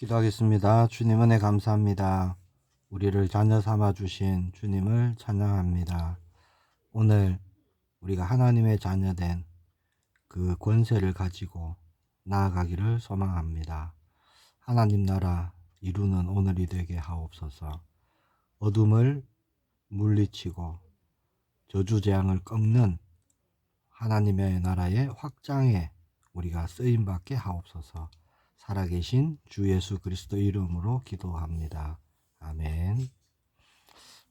기도하겠습니다. 주님 은혜 감사합니다. 우리를 자녀 삼아 주신 주님을 찬양합니다. 오늘 우리가 하나님의 자녀된 그 권세를 가지고 나아가기를 소망합니다. 하나님 나라 이루는 오늘이 되게 하옵소서. 어둠을 물리치고 저주재앙을 꺾는 하나님의 나라의 확장에 우리가 쓰임받게 하옵소서. 살아계신 주 예수 그리스도 이름으로 기도합니다. 아멘.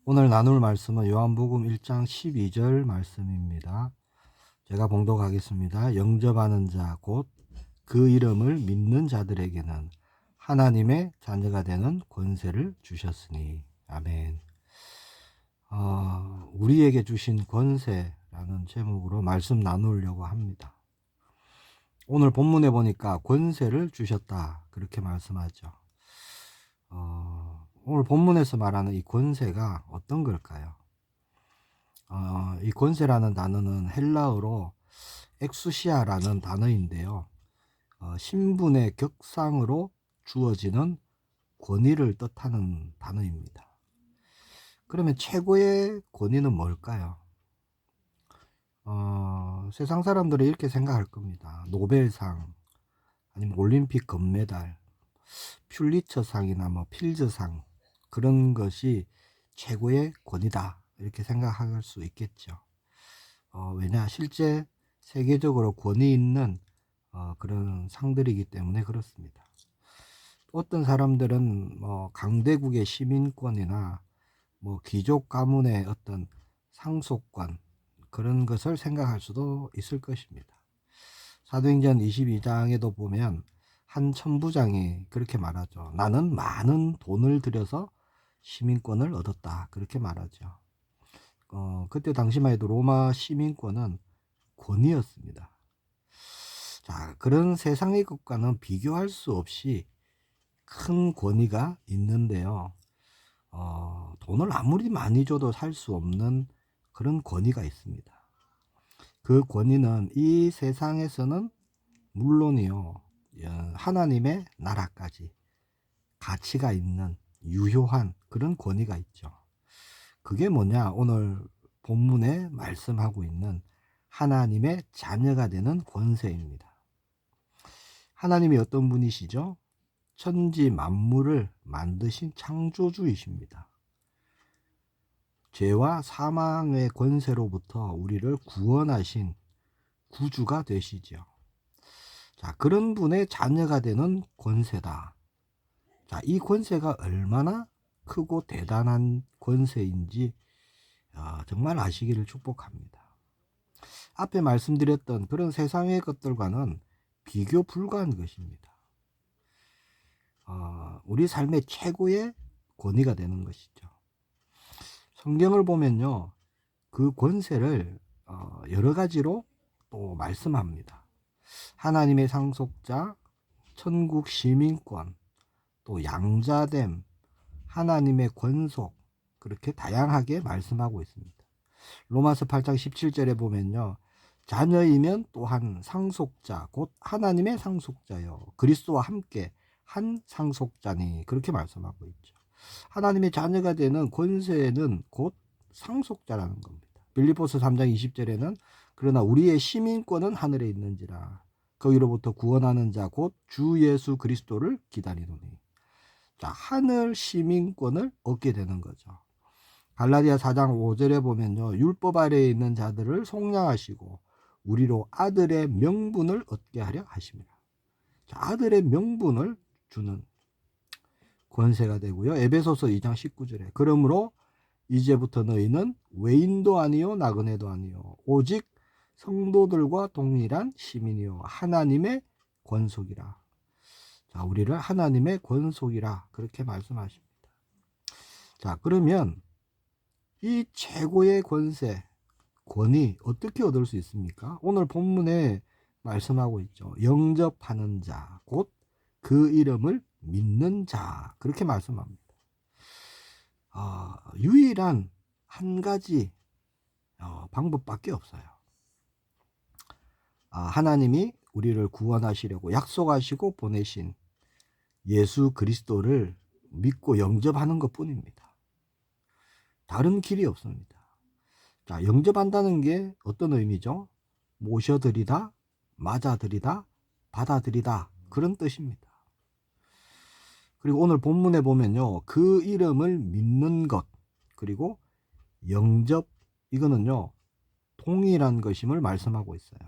오늘 나눌 말씀은 요한복음 1장 12절 말씀입니다. 제가 봉독하겠습니다. 영접하는 자 곧 그 이름을 믿는 자들에게는 하나님의 자녀가 되는 권세를 주셨으니. 아멘. 우리에게 주신 권세라는 제목으로 말씀 나누려고 합니다. 오늘 본문에 보니까 권세를 주셨다 그렇게 말씀하죠. 오늘 본문에서 말하는 이 권세가 어떤 걸까요? 이 권세라는 단어는 헬라어로 엑수시아라는 단어인데요. 신분의 격상으로 주어지는 권위를 뜻하는 단어입니다. 그러면 최고의 권위는 뭘까요? 세상 사람들은 이렇게 생각할 겁니다. 노벨상, 아니면 올림픽 금메달, 퓰리처상이나 필즈상, 그런 것이 최고의 권위다 이렇게 생각할 수 있겠죠. 왜냐, 실제 세계적으로 권위 있는 그런 상들이기 때문에 그렇습니다. 어떤 사람들은 강대국의 시민권이나 귀족 가문의 어떤 상속권, 그런 것을 생각할 수도 있을 것입니다. 사도행전 22장에도 보면 한 천부장이 그렇게 말하죠. 나는 많은 돈을 들여서 시민권을 얻었다 그렇게 말하죠. 그때 당시만 해도 로마 시민권은 권위였습니다. 자, 그런 세상의 것과는 비교할 수 없이 큰 권위가 있는데요. 돈을 아무리 많이 줘도 살 수 없는 그런 권위가 있습니다. 그 권위는 이 세상에서는 물론이요, 하나님의 나라까지 가치가 있는 유효한 그런 권위가 있죠. 그게 뭐냐? 오늘 본문에 말씀하고 있는 하나님의 자녀가 되는 권세입니다. 하나님이 어떤 분이시죠? 천지 만물을 만드신 창조주이십니다. 죄와 사망의 권세로부터 우리를 구원하신 구주가 되시죠. 자, 그런 분의 자녀가 되는 권세다. 자, 이 권세가 얼마나 크고 대단한 권세인지 정말 아시기를 축복합니다. 앞에 말씀드렸던 그런 세상의 것들과는 비교 불가한 것입니다. 우리 삶의 최고의 권위가 되는 것이죠. 성경을 보면요, 그 권세를 여러 가지로 또 말씀합니다. 하나님의 상속자, 천국 시민권, 또 양자됨, 하나님의 권속, 그렇게 다양하게 말씀하고 있습니다. 로마서 8장 17절에 보면요, 자녀이면 또한 상속자, 곧 하나님의 상속자요, 그리스도와 함께 한 상속자니, 그렇게 말씀하고 있죠. 하나님의 자녀가 되는 권세는 곧 상속자라는 겁니다. 빌립보서 3장 20절에는 그러나 우리의 시민권은 하늘에 있는지라 거기로부터 구원하는 자 곧 주 예수 그리스도를 기다리노니. 자, 하늘 시민권을 얻게 되는 거죠. 갈라디아 4장 5절에 보면요, 율법 아래에 있는 자들을 속량하시고 우리로 아들의 명분을 얻게 하려 하십니다. 자, 아들의 명분을 주는 권세가 되고요. 에베소서 2장 19절에 그러므로 이제부터 너희는 외인도 아니요 나그네도 아니요 오직 성도들과 동일한 시민이요 하나님의 권속이라. 자, 우리를 하나님의 권속이라 그렇게 말씀하십니다. 자, 그러면 이 최고의 권세, 권위 어떻게 얻을 수 있습니까? 오늘 본문에 말씀하고 있죠. 영접하는 자, 곧 그 이름을 믿는 자, 그렇게 말씀합니다. 유일한 한 가지 방법밖에 없어요. 하나님이 우리를 구원하시려고 약속하시고 보내신 예수 그리스도를 믿고 영접하는 것 뿐입니다. 다른 길이 없습니다. 자, 영접한다는 게 어떤 의미죠? 모셔드리다, 맞아들이다, 받아들이다, 그런 뜻입니다. 그리고 오늘 본문에 보면요, 그 이름을 믿는 것, 그리고 영접, 이거는요 동일한 것임을 말씀하고 있어요.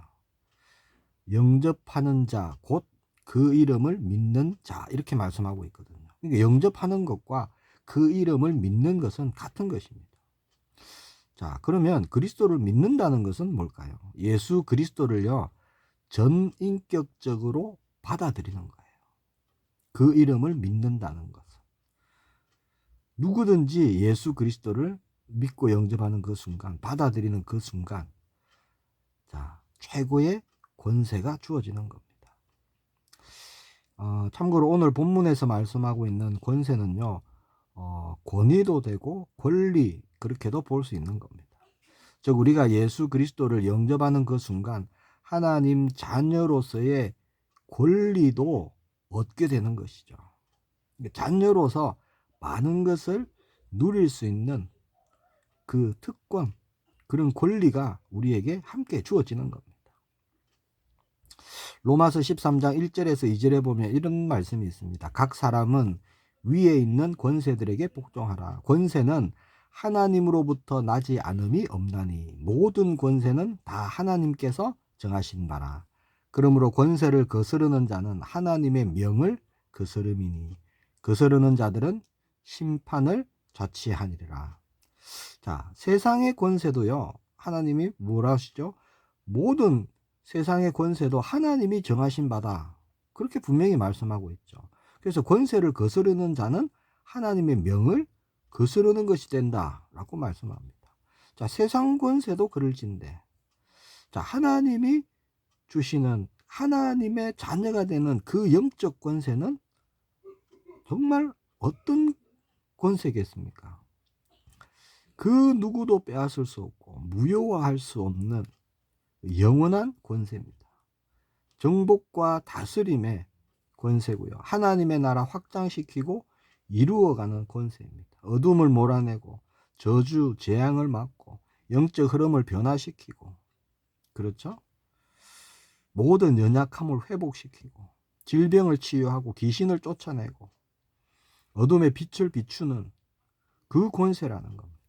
영접하는 자, 곧 그 이름을 믿는 자, 이렇게 말씀하고 있거든요. 그러니까 영접하는 것과 그 이름을 믿는 것은 같은 것입니다. 자, 그러면 그리스도를 믿는다는 것은 뭘까요? 예수 그리스도를요 전인격적으로 받아들이는 거예요. 그 이름을 믿는다는 것은 누구든지 예수 그리스도를 믿고 영접하는 그 순간, 받아들이는 그 순간, 자, 최고의 권세가 주어지는 겁니다. 참고로 오늘 본문에서 말씀하고 있는 권세는요, 권위도 되고 권리, 그렇게도 볼 수 있는 겁니다. 즉 우리가 예수 그리스도를 영접하는 그 순간 하나님 자녀로서의 권리도 얻게 되는 것이죠. 자녀로서 많은 것을 누릴 수 있는 그 특권, 그런 권리가 우리에게 함께 주어지는 겁니다. 로마서 13장 1절에서 2절에 보면 이런 말씀이 있습니다. 각 사람은 위에 있는 권세들에게 복종하라. 권세는 하나님으로부터 나지 않음이 없나니 모든 권세는 다 하나님께서 정하신 바라. 그러므로 권세를 거스르는 자는 하나님의 명을 거스름이니 거스르는 자들은 심판을 자취하니라. 자, 세상의 권세도요, 하나님이 뭐라 하시죠? 모든 세상의 권세도 하나님이 정하신 바다, 그렇게 분명히 말씀하고 있죠. 그래서 권세를 거스르는 자는 하나님의 명을 거스르는 것이 된다라고 말씀합니다. 자, 세상 권세도 그럴진데, 자, 하나님이 주시는 하나님의 자녀가 되는 그 영적 권세는 정말 어떤 권세겠습니까? 그 누구도 빼앗을 수 없고 무효화할 수 없는 영원한 권세입니다. 정복과 다스림의 권세고요. 하나님의 나라 확장시키고 이루어가는 권세입니다. 어둠을 몰아내고 저주, 재앙을 막고 영적 흐름을 변화시키고, 그렇죠? 모든 연약함을 회복시키고 질병을 치유하고 귀신을 쫓아내고 어둠의 빛을 비추는 그 권세라는 겁니다.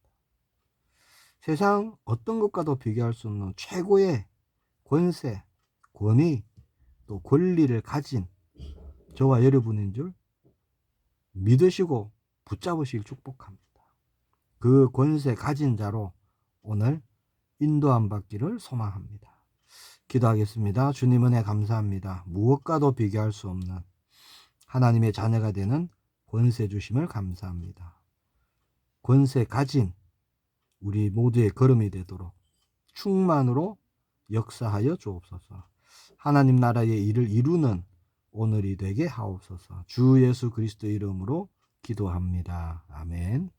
세상 어떤 것과도 비교할 수 없는 최고의 권세, 권위, 또 권리를 가진 저와 여러분인 줄 믿으시고 붙잡으시길 축복합니다. 그 권세 가진 자로 오늘 인도함 받기를 소망합니다. 기도하겠습니다. 주님 은혜 감사합니다. 무엇과도 비교할 수 없는 하나님의 자녀가 되는 권세 주심을 감사합니다. 권세 가진 우리 모두의 걸음이 되도록 충만으로 역사하여 주옵소서. 하나님 나라의 일을 이루는 오늘이 되게 하옵소서. 주 예수 그리스도 이름으로 기도합니다. 아멘.